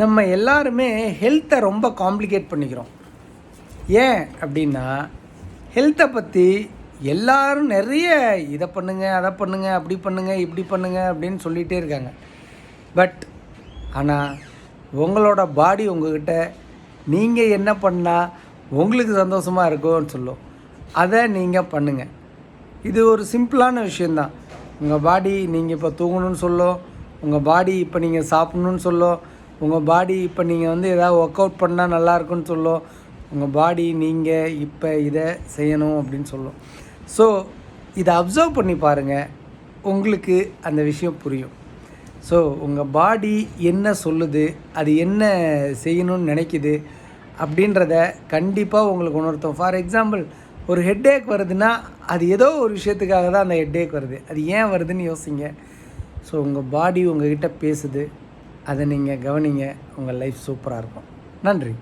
நம்ம எல்லாருமே ஹெல்த்தை ரொம்ப காம்ப்ளிகேட் பண்ணிக்கிறோம். ஏன் அப்படின்னா, ஹெல்த்தை பற்றி எல்லாரும் நிறைய இதை பண்ணுங்கள், அதை பண்ணுங்கள், அப்படி பண்ணுங்கள், இப்படி பண்ணுங்கள் அப்படின்னு சொல்லிகிட்டே இருக்காங்க. பட் ஆனால் உங்களோட பாடி உங்கள்கிட்ட நீங்கள் என்ன பண்ணால் உங்களுக்கு சந்தோஷமாக இருக்கும்னு சொல்லும். அதை நீங்கள் பண்ணுங்கள். இது ஒரு சிம்பிளான விஷயந்தான். உங்கள் பாடி நீங்கள் இப்போ தூங்கணும்னு சொல்லும், உங்கள் பாடி இப்போ நீங்கள் சாப்பிட்ணுன்னு சொல்லும், உங்கள் பாடி இப்போ நீங்கள் ஏதாவது ஒர்க் அவுட் பண்ணால் நல்லாயிருக்குன்னு சொல்லும், உங்கள் பாடி நீங்கள் இப்போ இதை செய்யணும் அப்படின்னு சொல்லும். ஸோ இதை அப்சர்வ் பண்ணி பாருங்கள், உங்களுக்கு அந்த விஷயம் புரியும். ஸோ உங்கள் பாடி என்ன சொல்லுது, அது என்ன செய்யணும்னு நினைக்குது அப்படின்றத கண்டிப்பாக உங்களுக்கு உணர்த்தும். ஃபார் எக்ஸாம்பிள், ஒரு ஹெட்டேக் வருதுன்னா அது ஏதோ ஒரு விஷயத்துக்காக தான் அந்த ஹெட்டேக் வருது. அது ஏன் வருதுன்னு யோசிங்க. ஸோ உங்கள் பாடி உங்கள்கிட்ட பேசுது, அதை நீங்கள் கவனிங்க. உங்கள் லைஃப் சூப்பராக இருக்கும். நன்றி.